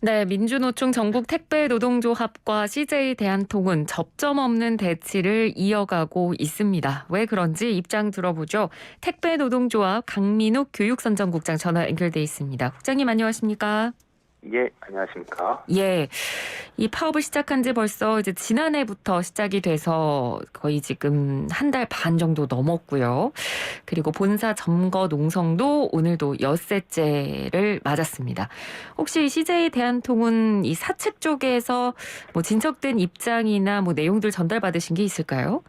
네, 민주노총 전국 택배노동조합과 CJ 대한통운 접점 없는 대치를 이어가고 있습니다. 왜 그런지 입장 들어보죠. 택배노동조합 강민욱 교육선정국장 전화 연결돼 있습니다. 국장님 안녕하십니까? 예, 안녕하십니까. 예, 이 파업을 시작한 지 벌써 이제 지난해부터 시작이 돼서 거의 지금 한 달 반 정도 넘었고요. 그리고 본사 점거 농성도 오늘도 엿새째를 맞았습니다. 혹시 CJ 대한통운 이 사측 쪽에서 뭐 진척된 입장이나 뭐 내용들 전달받으신 게 있을까요?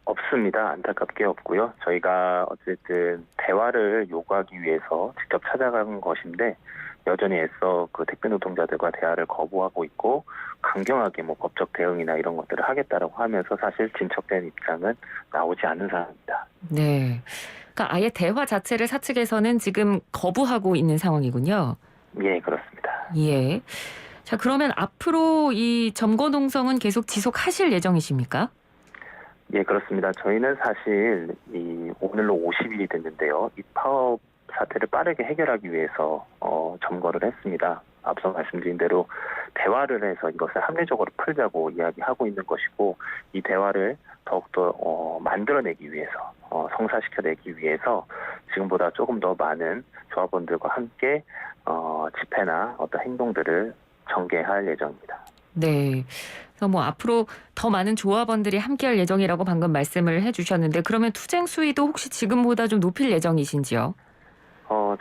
없습니다. 안타깝게 없고요. 저희가 어쨌든 대화를 요구하기 위해서 직접 찾아간 것인데 여전히 애써 그 택배 노동자들과 대화를 거부하고 있고 강경하게 뭐 법적 대응이나 이런 것들을 하겠다라고 하면서 사실 진척된 입장은 나오지 않는 상황입니다. 네. 그러니까 아예 대화 자체를 사측에서는 지금 거부하고 있는 상황이군요. 예, 그렇습니다. 예. 자, 그러면 앞으로 이 점거 농성은 계속 지속하실 예정이십니까? 예, 그렇습니다. 저희는 사실 오늘로 50일이 됐는데요. 이 파업 사태를 빠르게 해결하기 위해서 점거를 했습니다. 앞서 말씀드린 대로 대화를 해서 이것을 합리적으로 풀자고 이야기하고 있는 것이고 이 대화를 더욱더 만들어내기 위해서 성사시켜내기 위해서 지금보다 조금 더 많은 조합원들과 함께 집회나 어떤 행동들을 전개할 예정입니다. 네. 그래서 뭐 앞으로 더 많은 조합원들이 함께할 예정이라고 방금 말씀을 해주셨는데 그러면 투쟁 수위도 혹시 지금보다 좀 높일 예정이신지요?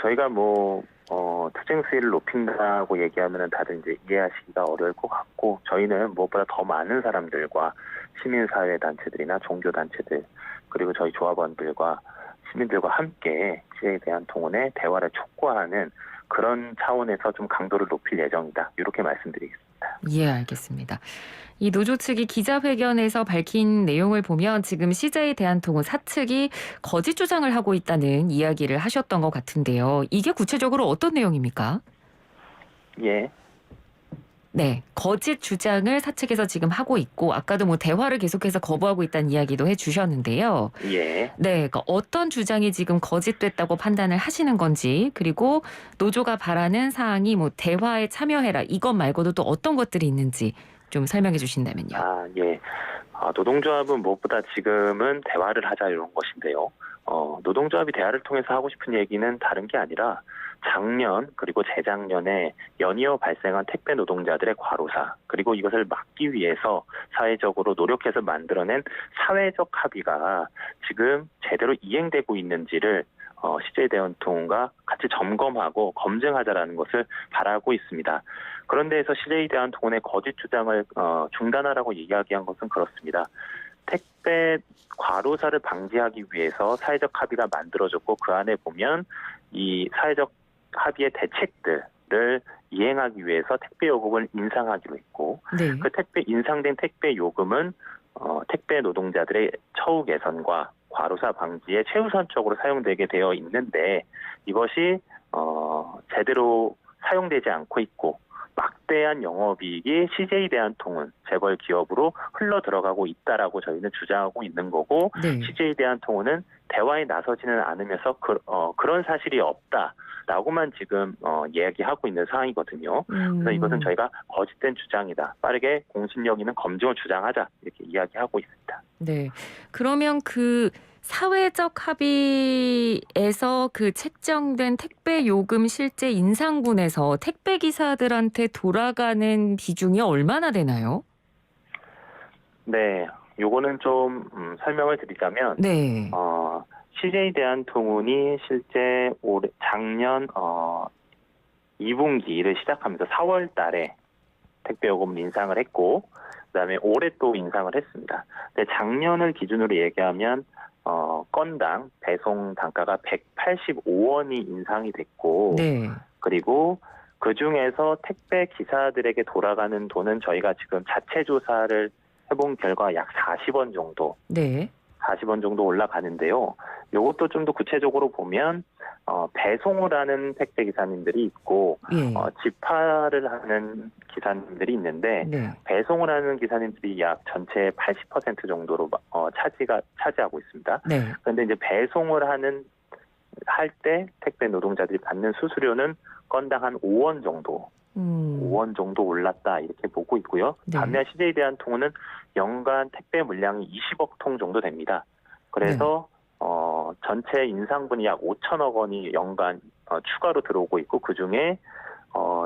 저희가 투쟁 수위를 높인다고 얘기하면 다들 이제 이해하시기가 어려울 것 같고 저희는 무엇보다 더 많은 사람들과 시민사회 단체들이나 종교 단체들 그리고 저희 조합원들과 시민들과 함께 CJ 대한통운의 대화를 촉구하는 그런 차원에서 좀 강도를 높일 예정이다. 이렇게 말씀드리겠습니다. 예, 알겠습니다. 이 노조 측이 기자회견에서 밝힌 내용을 보면 지금 CJ 대한통운 사측이 거짓 주장을 하고 있다는 이야기를 하셨던 것 같은데요. 이게 구체적으로 어떤 내용입니까? 예. 네, 거짓 주장을 사측에서 지금 하고 있고 아까도 뭐 대화를 계속해서 거부하고 있다는 이야기도 해주셨는데요. 예. 네, 그러니까 어떤 주장이 지금 거짓됐다고 판단을 하시는 건지 그리고 노조가 바라는 사항이 뭐 대화에 참여해라 이것 말고도 또 어떤 것들이 있는지 좀 설명해 주신다면요. 예. 노동조합은 무엇보다 지금은 대화를 하자 이런 것인데요. 노동조합이 대화를 통해서 하고 싶은 얘기는 다른 게 아니라 작년 그리고 재작년에 연이어 발생한 택배 노동자들의 과로사 그리고 이것을 막기 위해서 사회적으로 노력해서 만들어낸 사회적 합의가 지금 제대로 이행되고 있는지를 CJ 대한통운과 같이 점검하고 검증하자라는 것을 바라고 있습니다. 그런 데에서 CJ 대한통운의 거짓 주장을 중단하라고 이야기한 것은 그렇습니다. 택배 과로사를 방지하기 위해서 사회적 합의가 만들어졌고 그 안에 보면 이 사회적 합의의 대책들을 이행하기 위해서 택배 요금을 인상하기로 했고 네. 그 인상된 택배 요금은 택배 노동자들의 처우 개선과 과로사 방지에 최우선적으로 사용되게 되어 있는데 이것이 제대로 사용되지 않고 있고 막대한 영업이익이 CJ 대한통운 재벌 기업으로 흘러 들어가고 있다라고 저희는 주장하고 있는 거고 네. CJ 대한통운은 대화에 나서지는 않으면서 그런 사실이 없다라고만 지금 이야기하고 있는 상황이거든요. 그래서 이것은 저희가 거짓된 주장이다. 빠르게 공신력 있는 검증을 주장하자 이렇게 이야기하고 있습니다. 네. 그러면 그 사회적 합의에서 그 책정된 택배 요금 실제 인상분에서 택배 기사들한테 돌아가는 비중이 얼마나 되나요? 네, 요거는 좀 설명을 드리자면 네. CJ 대한통운이 실제 작년 2분기를 시작하면서 4월 달에 택배 요금을 인상을 했고 그다음에 올해 또 인상을 했습니다. 근데 작년을 기준으로 얘기하면 건당 배송 단가가 185원이 인상이 됐고 네. 그리고 그중에서 택배 기사들에게 돌아가는 돈은 저희가 지금 자체 조사를 해본 결과 약 40원 정도 네. 40원 정도 올라가는데요. 이것도 좀 더 구체적으로 보면 배송을 하는 택배 기사님들이 있고 예. 집하를 하는 기사님들이 있는데 네. 배송을 하는 기사님들이 약 전체의 80% 정도로 차지하고 있습니다. 네. 그런데 이제 배송을 하는 할 때 택배 노동자들이 받는 수수료는 건당 한 5원 정도, 5원 정도 올랐다 이렇게 보고 있고요. 네. 반면 CJ 대한통운은 연간 택배 물량이 20억 통 정도 됩니다. 그래서 전체 인상분이 약 5천억 원이 연간 추가로 들어오고 있고 그 중에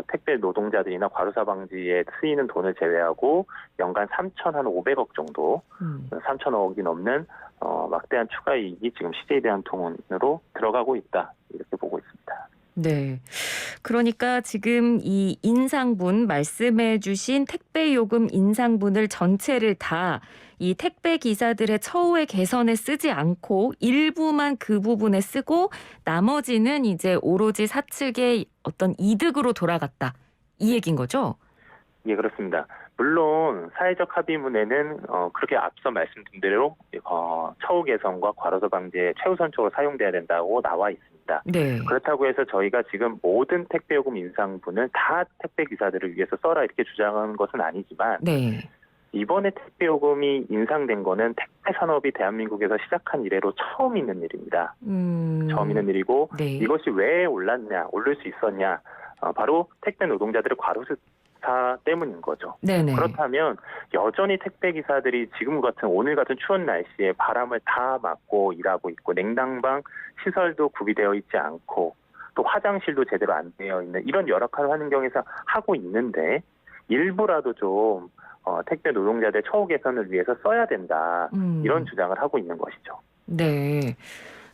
택배 노동자들이나 과로사 방지에 쓰이는 돈을 제외하고 연간 3,500억 정도, 3,000억이 넘는 막대한 추가 이익이 지금 CJ 대한통운으로 들어가고 있다 이렇게 보고 있습니다. 네. 그러니까 지금 이 인상분 말씀해 주신 택배 요금 인상분을 전체를 다 이 택배 기사들의 처우의 개선에 쓰지 않고 일부만 그 부분에 쓰고 나머지는 이제 오로지 사측의 어떤 이득으로 돌아갔다. 이 얘기인 거죠? 예, 그렇습니다. 물론 사회적 합의문에는 그렇게 앞서 말씀드린 대로 처우 개선과 과로사 방지에 최우선적으로 사용돼야 된다고 나와 있습니다. 네. 그렇다고 해서 저희가 지금 모든 택배요금 인상분을 다 택배 기사들을 위해서 써라 이렇게 주장하는 것은 아니지만 네. 이번에 택배요금이 인상된 거는 택배 산업이 대한민국에서 시작한 이래로 처음 있는 일입니다. 처음 있는 일이고 네. 이것이 왜 올랐냐, 오를 수 있었냐, 바로 택배 노동자들의 과로사 때문인 거죠. 네네. 그렇다면 여전히 택배 기사들이 지금 같은 오늘 같은 추운 날씨에 바람을 다 맞고 일하고 있고 냉난방 시설도 구비되어 있지 않고 또 화장실도 제대로 안 되어 있는 이런 열악한 환경에서 하고 있는데 일부라도 좀 택배 노동자들 처우 개선을 위해서 써야 된다 이런 주장을 하고 있는 것이죠. 네.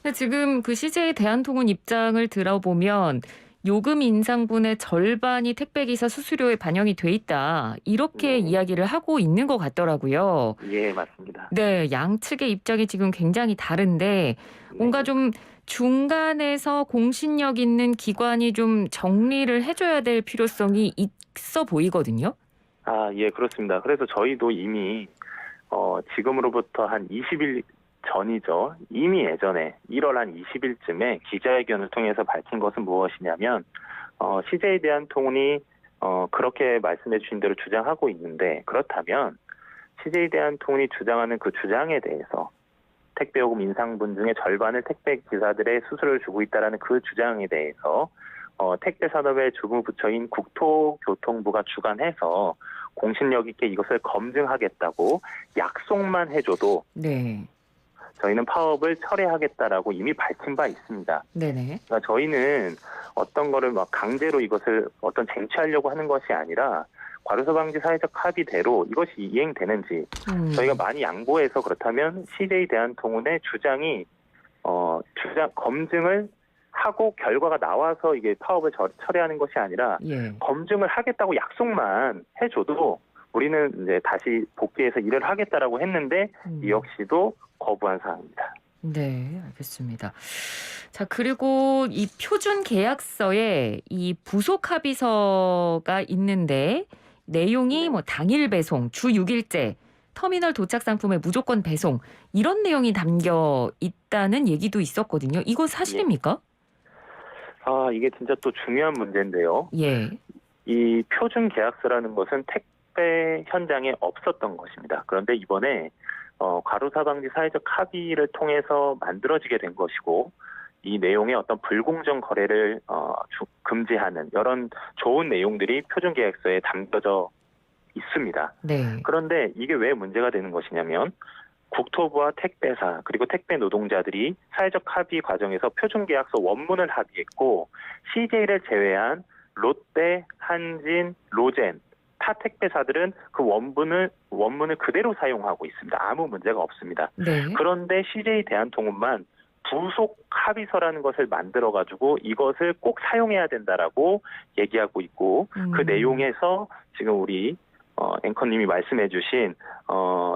근데 지금 그 CJ 대한통운 입장을 들어보면 요금 인상분의 절반이 택배기사 수수료에 반영이 돼 있다. 이렇게 네. 이야기를 하고 있는 것 같더라고요. 예, 맞습니다. 네, 양측의 입장이 지금 굉장히 다른데 뭔가 좀 중간에서 공신력 있는 기관이 좀 정리를 해줘야 될 필요성이 있어 보이거든요. 예, 그렇습니다. 그래서 저희도 이미 지금으로부터 한 20일 전이죠. 이미 예전에 1월 한 20일쯤에 기자회견을 통해서 밝힌 것은 무엇이냐면 CJ 대한통운이 그렇게 말씀해 주신 대로 주장하고 있는데 그렇다면 CJ 대한통운이 주장하는 그 주장에 대해서 택배요금 인상분 중에 절반을 택배 기사들의 수수료를 주고 있다는 그 주장에 대해서 택배 산업의 주무부처인 국토교통부가 주관해서 공신력 있게 이것을 검증하겠다고 약속만 해줘도 네. 저희는 파업을 철회하겠다라고 이미 밝힌 바 있습니다. 네네. 그러니까 저희는 어떤 거를 막 강제로 이것을 쟁취하려고 하는 것이 아니라 과로사 방지 사회적 합의대로 이것이 이행되는지 저희가 많이 양보해서 그렇다면 CJ 대한통운의 주장이 주장 검증을 하고 결과가 나와서 이게 파업을 철회하는 것이 아니라 예. 검증을 하겠다고 약속만 해줘도 우리는 이제 다시 복귀해서 일을 하겠다라고 했는데 이 역시도 거부한 사항입니다. 네, 알겠습니다. 자, 그리고 이 표준 계약서에 이 부속 합의서가 있는데 내용이 뭐 당일 배송, 주 6일째, 터미널 도착 상품의 무조건 배송 이런 내용이 담겨 있다는 얘기도 있었거든요. 이건 사실입니까? 이게 진짜 또 중요한 문제인데요. 예. 이 표준 계약서라는 것은 택배 현장에 없었던 것입니다. 그런데 이번에 과로사 방지 사회적 합의를 통해서 만들어지게 된 것이고 이 내용의 어떤 불공정 거래를 금지하는 이런 좋은 내용들이 표준 계약서에 담겨져 있습니다. 네. 그런데 이게 왜 문제가 되는 것이냐면 국토부와 택배사 그리고 택배 노동자들이 사회적 합의 과정에서 표준계약서 원문을 합의했고 CJ를 제외한 롯데, 한진, 로젠, 타 택배사들은 그 원문을 그대로 사용하고 있습니다. 아무 문제가 없습니다. 네. 그런데 CJ 대한통운만 부속 합의서라는 것을 만들어가지고 이것을 꼭 사용해야 된다라고 얘기하고 있고 그 내용에서 지금 우리 앵커님이 말씀해주신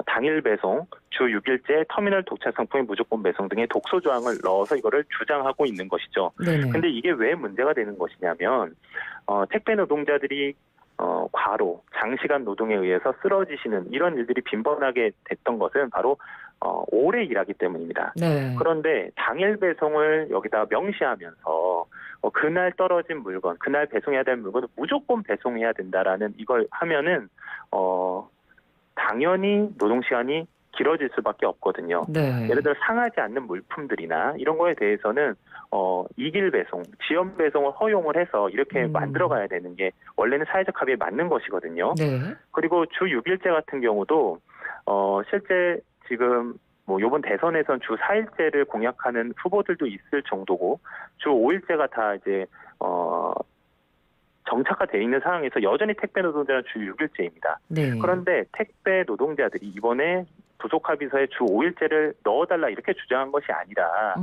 당일 배송, 주 6일째 터미널 도착 상품의 무조건 배송 등의 독소 조항을 넣어서 이거를 주장하고 있는 것이죠. 그런데 이게 왜 문제가 되는 것이냐면 택배 노동자들이 과로, 장시간 노동에 의해서 쓰러지시는 이런 일들이 빈번하게 됐던 것은 바로 오래 일하기 때문입니다. 네. 그런데 당일 배송을 여기다 명시하면서 그날 떨어진 물건, 그날 배송해야 될 물건을 무조건 배송해야 된다라는 이걸 하면은 당연히 노동시간이 길어질 수밖에 없거든요. 네. 예를 들어 상하지 않는 물품들이나 이런 거에 대해서는 이길 배송, 지연 배송을 허용을 해서 이렇게 만들어가야 되는 게 원래는 사회적 합의에 맞는 것이거든요. 네. 그리고 주 6일제 같은 경우도 실제 지금 뭐 이번 대선에선 주 4일제를 공약하는 후보들도 있을 정도고 주 5일제가 다 이제 정착화되어 있는 상황에서 여전히 택배 노동자는 주 6일제입니다. 네. 그런데 택배 노동자들이 이번에 부속 합의서에 주 5일제를 넣어달라 이렇게 주장한 것이 아니라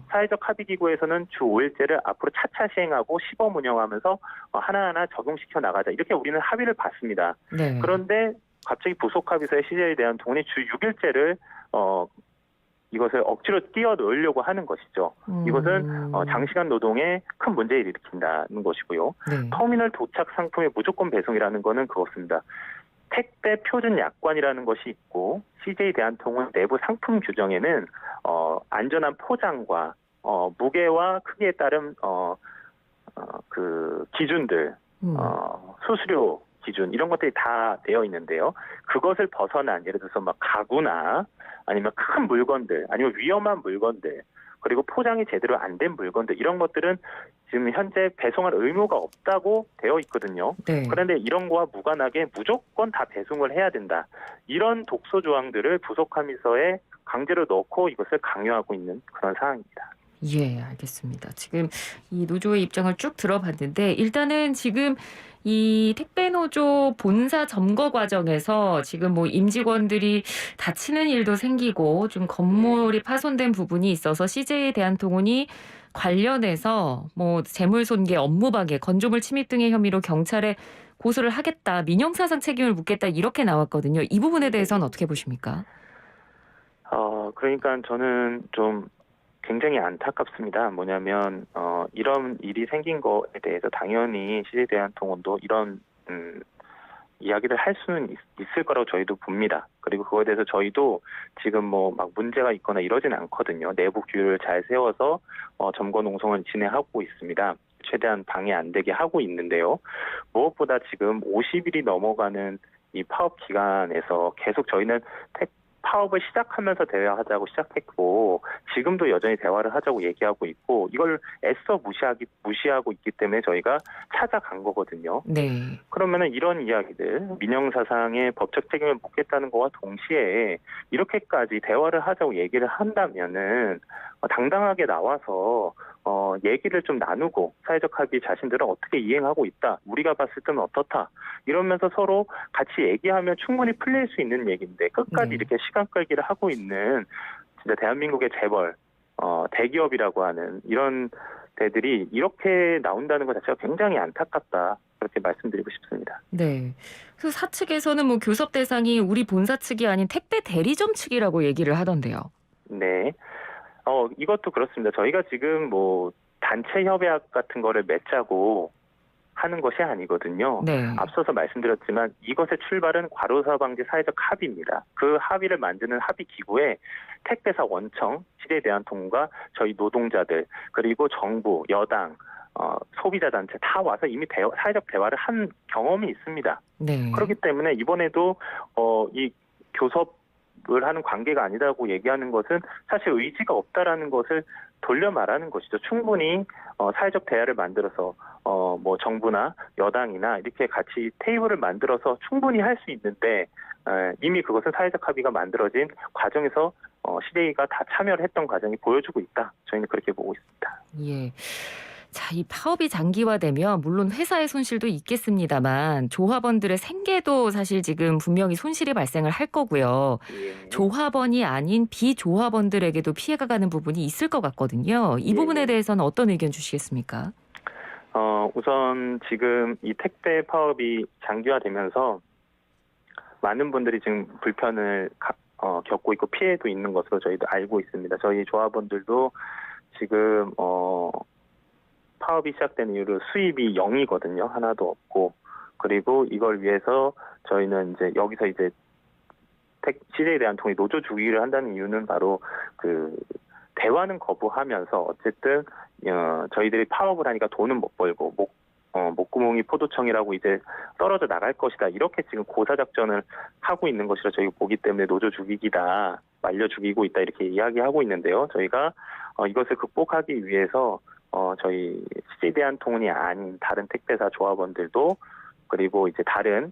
사회적 합의기구에서는 주 5일제를 앞으로 차차 시행하고 시범 운영하면서 하나하나 적용시켜 나가자 이렇게 우리는 합의를 봤습니다. 네. 그런데 갑자기 부속 합의서에 CJ에 대한 동원이 주 6일제를 이것을 억지로 띄워 넣으려고 하는 것이죠. 이것은 장시간 노동에 큰 문제를 일으킨다는 것이고요. 네. 터미널 도착 상품의 무조건 배송이라는 것은 그렇습니다. 택배 표준 약관이라는 것이 있고 CJ 대한통운 내부 상품 규정에는 안전한 포장과 무게와 크기에 따른 그 기준들, 수수료 기준 이런 것들이 다 되어 있는데요. 그것을 벗어난 예를 들어서 막 가구나 아니면 큰 물건들 아니면 위험한 물건들 그리고 포장이 제대로 안 된 물건들 이런 것들은 지금 현재 배송할 의무가 없다고 되어 있거든요. 네. 그런데 이런 거와 무관하게 무조건 다 배송을 해야 된다. 이런 독소 조항들을 부속 합의서에 강제로 넣고 이것을 강요하고 있는 그런 상황입니다. 예, 알겠습니다. 지금 이 노조의 입장을 쭉 들어봤는데 일단은 지금 이 택배 노조 본사 점거 과정에서 지금 뭐 임직원들이 다치는 일도 생기고 좀 건물이 파손된 부분이 있어서 CJ 대한통운이 관련해서 뭐 재물손괴, 업무방해, 건조물 침입 등의 혐의로 경찰에 고소를 하겠다, 민형사상 책임을 묻겠다 이렇게 나왔거든요. 이 부분에 대해서는 어떻게 보십니까? 그러니까 저는 좀 굉장히 안타깝습니다. 뭐냐면 이런 일이 생긴 거에 대해서 당연히 CJ대한통운도 이런 이야기를 할 수는 있을 거라고 저희도 봅니다. 그리고 그거에 대해서 저희도 지금 뭐 막 문제가 있거나 이러진 않거든요. 내부 규율을 잘 세워서 점거 농성을 진행하고 있습니다. 최대한 방해 안 되게 하고 있는데요. 무엇보다 지금 50일이 넘어가는 이 파업 기간에서 계속 저희는 파업을 시작하면서 대화하자고 시작했고 지금도 여전히 대화를 하자고 얘기하고 있고 이걸 애써 무시하고 있기 때문에 저희가 찾아간 거거든요. 네. 그러면은 이런 이야기들 민형사상의 법적 책임을 묻겠다는 거와 동시에 이렇게까지 대화를 하자고 얘기를 한다면은 당당하게 나와서 얘기를 좀 나누고 사회적 합의 자신들은 어떻게 이행하고 있다. 우리가 봤을 때는 어떻다. 이러면서 서로 같이 얘기하면 충분히 풀릴 수 있는 얘기인데 끝까지 이렇게 시간 끌기를 하고 있는 진짜 대한민국의 재벌, 대기업이라고 하는 이런 데들이 이렇게 나온다는 것 자체가 굉장히 안타깝다. 그렇게 말씀드리고 싶습니다. 네. 그 사측에서는 뭐 교섭 대상이 우리 본사 측이 아닌 택배 대리점 측이라고 얘기를 하던데요. 네. 이것도 그렇습니다. 저희가 지금 뭐 단체 협약 같은 거를 맺자고 하는 것이 아니거든요. 네. 앞서서 말씀드렸지만 이것의 출발은 과로사 방지 사회적 합의입니다. 그 합의를 만드는 합의 기구에 택배사 원청, CJ대한통운과 저희 노동자들 그리고 정부, 여당, 소비자 단체 다 와서 이미 사회적 대화를 한 경험이 있습니다. 네. 그렇기 때문에 이번에도 이 교섭을 하는 관계가 아니라고 얘기하는 것은 사실 의지가 없다라는 것을 돌려 말하는 것이죠. 충분히 사회적 대화를 만들어서 뭐 정부나 여당이나 이렇게 같이 테이블을 만들어서 충분히 할 수 있는데 이미 그것은 사회적 합의가 만들어진 과정에서 CJ가 다 참여를 했던 과정이 보여주고 있다. 저희는 그렇게 보고 있습니다. 예. 자, 이 파업이 장기화되면 물론 회사의 손실도 있겠습니다만 조합원들의 생계도 사실 지금 분명히 손실이 발생을 할 거고요. 예. 조합원이 아닌 비조합원들에게도 피해가 가는 부분이 있을 것 같거든요. 이 예. 부분에 대해서는 어떤 의견 주시겠습니까? 우선 지금 이 택배 파업이 장기화되면서 많은 분들이 지금 불편을 겪고 있고 피해도 있는 것으로 저희도 알고 있습니다. 저희 조합원들도 지금 파업이 시작된 이후로 수입이 0이거든요. 하나도 없고. 그리고 이걸 위해서 저희는 이제 여기서 이제 CJ에 대한 통일 노조 주기를 한다는 이유는 바로 그 대화는 거부하면서 어쨌든 저희들이 파업을 하니까 돈은 못 벌고 목구멍이 포도청이라고 이제 떨어져 나갈 것이다. 이렇게 지금 고사 작전을 하고 있는 것이라 저희가 보기 때문에 노조 죽이기다, 말려 죽이고 있다 이렇게 이야기하고 있는데요. 저희가 이것을 극복하기 위해서 저희 CJ대한통운이 아닌 다른 택배사 조합원들도 그리고 이제 다른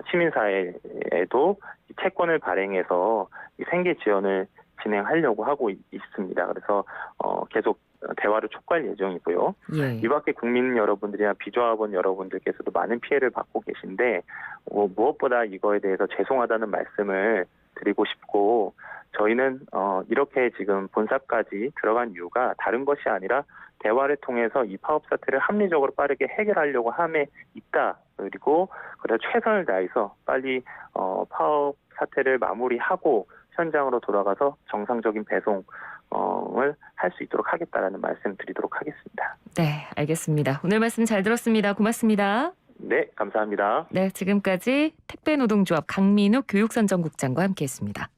시민사회에도 이 채권을 발행해서 이 생계 지원을 진행하려고 하고 있습니다. 그래서 계속 대화를 촉구할 예정이고요. 예. 이 밖에 국민 여러분들이나 비조합원 여러분들께서도 많은 피해를 받고 계신데 무엇보다 이거에 대해서 죄송하다는 말씀을 드리고 싶고 저희는 이렇게 지금 본사까지 들어간 이유가 다른 것이 아니라 대화를 통해서 이 파업 사태를 합리적으로 빠르게 해결하려고 함에 있다. 그리고 그래서 최선을 다해서 빨리 파업 사태를 마무리하고 현장으로 돌아가서 정상적인 배송을 할 수 있도록 하겠다라는 말씀 드리도록 하겠습니다. 네, 알겠습니다. 오늘 말씀 잘 들었습니다. 고맙습니다. 네, 감사합니다. 네, 지금까지 택배노동조합 강민욱 교육선정국장과 함께했습니다.